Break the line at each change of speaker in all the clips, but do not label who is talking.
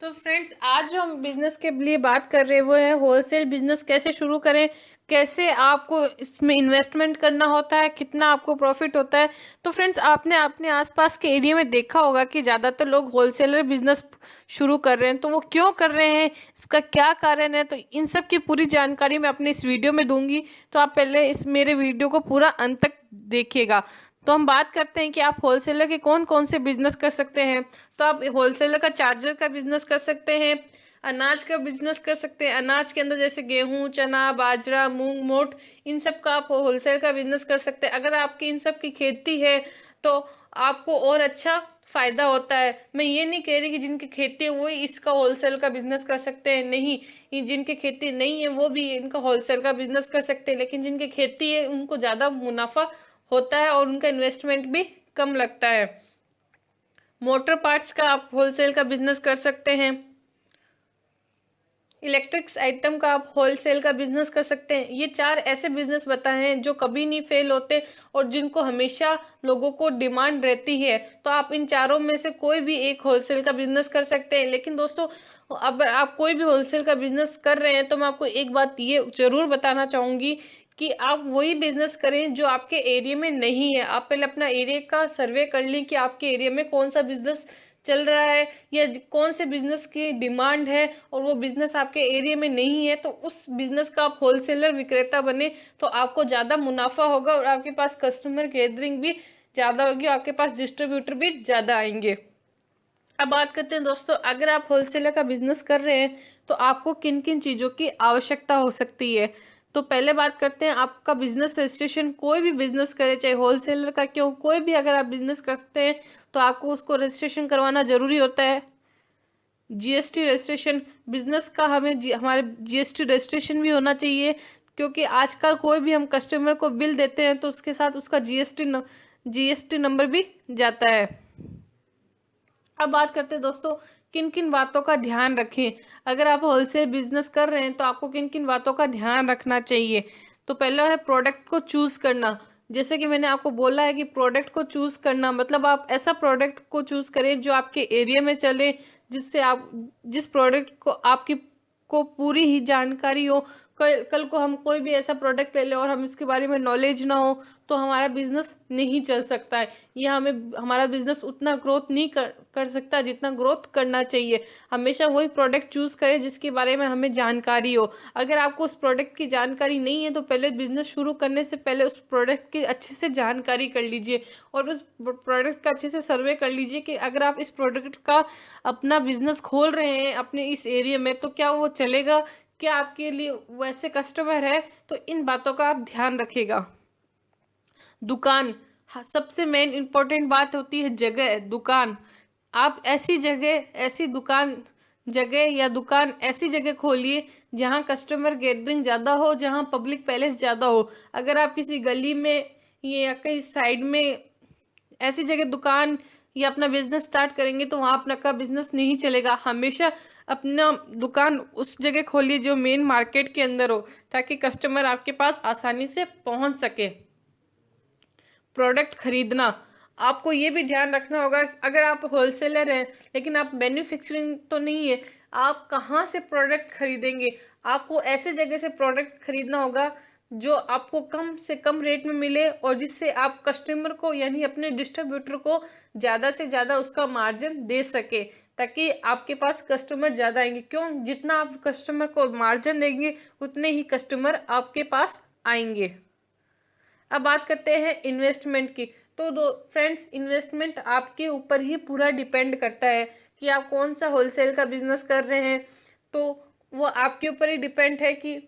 तो फ्रेंड्स, आज जो हम बिजनेस के लिए बात कर रहे हैं वो है होलसेल बिजनेस कैसे शुरू करें, कैसे आपको इसमें इन्वेस्टमेंट करना होता है, कितना आपको प्रॉफिट होता है। तो फ्रेंड्स, आपने अपने आसपास के एरिया में देखा होगा कि ज़्यादातर लोग होलसेलर बिजनेस शुरू कर रहे हैं। तो वो क्यों कर रहे हैं, इसका क्या कारण है, तो इन सब की पूरी जानकारी मैं अपने इस वीडियो में दूंगी। तो आप पहले इस मेरे वीडियो को पूरा अंत तक देखिएगा। तो हम बात करते हैं कि आप होलसेलर के कौन कौन से बिजनेस कर सकते हैं। तो आप होलसेलर का चार्जर का बिजनेस कर सकते हैं, अनाज का बिजनेस कर सकते हैं। अनाज के अंदर जैसे गेहूं, चना, बाजरा, मूंग, मोट, इन सब का आप होलसेल का बिजनेस कर सकते हैं। अगर आपकी इन सब की खेती है तो आपको और अच्छा फायदा होता है। मैं ये नहीं कह रही कि जिनकी खेती है वो ही इसका होलसेल का बिजनेस कर सकते हैं, नहीं। ये जिनकी खेती नहीं है वो भी इनका होलसेल का बिजनेस कर सकते हैं, लेकिन जिनकी खेती है उनको ज़्यादा मुनाफा होता है और उनका इन्वेस्टमेंट भी कम लगता है। मोटर पार्ट्स का आप होलसेल का बिजनेस कर सकते हैं। इलेक्ट्रिक्स आइटम का आप होलसेल का बिजनेस कर सकते हैं। ये चार ऐसे बिजनेस बताए हैं जो कभी नहीं फेल होते और जिनको हमेशा लोगों को डिमांड रहती है। तो आप इन चारों में से कोई भी एक होलसेल का बिजनेस कर सकते हैं। लेकिन दोस्तों, अब आप कोई भी होलसेल का बिजनेस कर रहे हैं तो मैं आपको एक बात ये जरूर बताना चाहूंगी कि आप वही बिजनेस करें जो आपके एरिया में नहीं है। आप पहले अपना एरिया का सर्वे कर लें कि आपके एरिया में कौन सा बिजनेस चल रहा है या कौन से बिजनेस की डिमांड है, और वो बिजनेस आपके एरिया में नहीं है तो उस बिजनेस का आप होलसेलर विक्रेता बने तो आपको ज़्यादा मुनाफा होगा और आपके पास कस्टमर गैदरिंग भी ज़्यादा होगी, आपके पास डिस्ट्रीब्यूटर भी ज़्यादा आएंगे। अब बात करते हैं दोस्तों, अगर आप होलसेलर का बिजनेस कर रहे हैं तो आपको किन किन चीज़ों की आवश्यकता हो सकती है। तो पहले बात करते हैं आपका बिजनेस रजिस्ट्रेशन। कोई भी बिजनेस करे, चाहे होलसेलर का क्यों, कोई भी अगर आप बिजनेस करते हैं तो आपको उसको रजिस्ट्रेशन करवाना जरूरी होता है। जीएसटी रजिस्ट्रेशन, बिजनेस का हमारे जीएसटी रजिस्ट्रेशन भी होना चाहिए, क्योंकि आजकल कोई भी हम कस्टमर को बिल देते हैं तो उसके साथ उसका जीएसटी नंबर भी जाता है। अब बात करते हैं दोस्तों, किन किन बातों का ध्यान रखें। अगर आप होलसेल बिजनेस कर रहे हैं तो आपको किन किन बातों का ध्यान रखना चाहिए। तो पहला है प्रोडक्ट को चूज करना। जैसे कि मैंने आपको बोला है कि प्रोडक्ट को चूज करना मतलब आप ऐसा प्रोडक्ट को चूज करें जो आपके एरिया में चले, जिससे आप जिस प्रोडक्ट को आपकी को पूरी ही जानकारी हो। कल कल को हम कोई भी ऐसा प्रोडक्ट ले लें और हम इसके बारे में नॉलेज ना हो तो हमारा बिजनेस नहीं चल सकता है, या हमारा बिजनेस उतना ग्रोथ नहीं कर सकता जितना ग्रोथ करना चाहिए। हमेशा वही प्रोडक्ट चूज करें जिसके बारे में हमें जानकारी हो। अगर आपको उस प्रोडक्ट की जानकारी नहीं है तो पहले बिजनेस शुरू करने से पहले उस प्रोडक्ट की अच्छे से जानकारी कर लीजिए और उस प्रोडक्ट का अच्छे से सर्वे कर लीजिए कि अगर आप इस प्रोडक्ट का अपना बिजनेस खोल रहे हैं अपने इस एरिया में तो क्या वो चलेगा, क्या आपके लिए वैसे कस्टमर है। तो इन बातों का आप ध्यान रखिएगा। दुकान, हाँ, सबसे मेन इम्पोर्टेंट बात होती है जगह, दुकान। आप ऐसी जगह, ऐसी दुकान जगह या दुकान ऐसी जगह खोलिए जहाँ कस्टमर गैदरिंग ज़्यादा हो, जहाँ पब्लिक पैलेस ज़्यादा हो। अगर आप किसी गली में या कहीं साइड में ऐसी जगह दुकान या अपना बिजनेस स्टार्ट करेंगे तो वहाँ अपना का बिजनेस नहीं चलेगा। हमेशा अपना दुकान उस जगह खोलिए जो मेन मार्केट के अंदर हो, ताकि कस्टमर आपके पास आसानी से पहुँच सके। प्रोडक्ट खरीदना, आपको ये भी ध्यान रखना होगा अगर आप होलसेलर हैं लेकिन आप मैन्युफैक्चरिंग तो नहीं है, आप कहाँ से प्रोडक्ट खरीदेंगे। आपको ऐसे जगह से प्रोडक्ट खरीदना होगा जो आपको कम से कम रेट में मिले और जिससे आप कस्टमर को यानी अपने डिस्ट्रीब्यूटर को ज़्यादा से ज़्यादा उसका मार्जिन दे सके, ताकि आपके पास कस्टमर ज़्यादा आएंगे। क्यों, जितना आप कस्टमर को मार्जिन देंगे उतने ही कस्टमर आपके पास आएंगे। अब बात करते हैं इन्वेस्टमेंट की। तो दो फ्रेंड्स, इन्वेस्टमेंट आपके ऊपर ही पूरा डिपेंड करता है कि आप कौन सा होलसेल का बिजनेस कर रहे हैं। तो वो आपके ऊपर ही डिपेंड है कि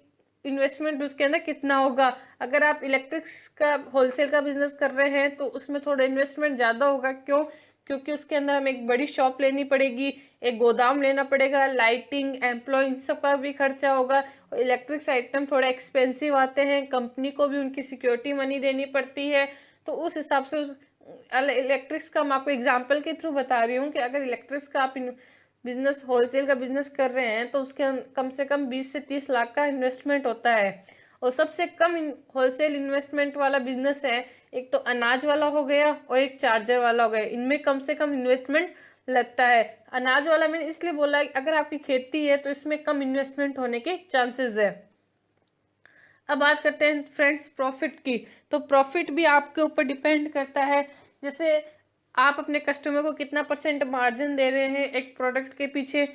इन्वेस्टमेंट उसके अंदर कितना होगा। अगर आप इलेक्ट्रिक्स का होलसेल का बिजनेस कर रहे हैं तो उसमें थोड़ा इन्वेस्टमेंट ज़्यादा होगा। क्यों, क्योंकि उसके अंदर हमें एक बड़ी शॉप लेनी पड़ेगी, एक गोदाम लेना पड़ेगा, लाइटिंग, एम्प्लॉय, इन सब का भी खर्चा होगा। इलेक्ट्रिक्स आइटम थोड़ा एक्सपेंसिव आते हैं, कंपनी को भी उनकी सिक्योरिटी मनी देनी पड़ती है। तो उस हिसाब से उस इलेक्ट्रिक्स का मैं आपको एग्जांपल के थ्रू बता रही हूँ कि अगर इलेक्ट्रिक्स का आप बिजनेस होलसेल का बिजनेस कर रहे हैं तो उसके कम से कम 20 से 30 लाख का इन्वेस्टमेंट होता है। और सबसे कम होलसेल इन्वेस्टमेंट वाला बिजनेस है, एक तो अनाज वाला हो गया और एक चार्जर वाला हो गया। इनमें कम से कम इन्वेस्टमेंट लगता है। अनाज वाला मैंने इसलिए बोला है, अगर आपकी खेती है तो इसमें कम इन्वेस्टमेंट होने के चांसेस है। अब बात करते हैं फ्रेंड्स प्रॉफिट की। तो प्रॉफिट भी आपके ऊपर डिपेंड करता है, जैसे आप अपने कस्टमर को कितना परसेंट मार्जिन दे रहे हैं एक प्रोडक्ट के पीछे,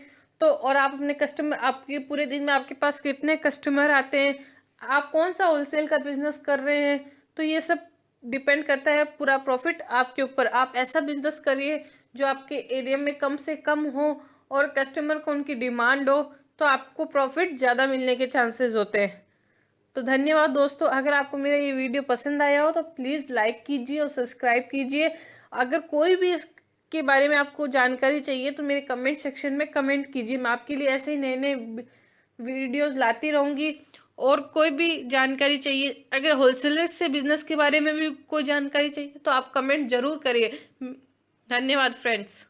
तो और आप अपने कस्टमर, आपके पूरे दिन में आपके पास कितने कस्टमर आते हैं, आप कौन सा होलसेल का बिजनेस कर रहे हैं, तो ये सब डिपेंड करता है पूरा प्रॉफिट आपके ऊपर। आप ऐसा बिजनेस करिए जो आपके एरिया में कम से कम हो और कस्टमर को उनकी डिमांड हो, तो आपको प्रॉफिट ज़्यादा मिलने के चांसेस होते हैं। तो धन्यवाद दोस्तों, अगर आपको मेरा ये वीडियो पसंद आया हो तो प्लीज़ लाइक कीजिए और सब्सक्राइब कीजिए। अगर कोई भी इसके बारे में आपको जानकारी चाहिए तो मेरे कमेंट सेक्शन में कमेंट कीजिए, मैं आपके लिए ऐसे ही नए नए वीडियोस लाती रहूँगी। और कोई भी जानकारी चाहिए, अगर होलसेलर से बिजनेस के बारे में भी कोई जानकारी चाहिए तो आप कमेंट ज़रूर करिए। धन्यवाद फ्रेंड्स।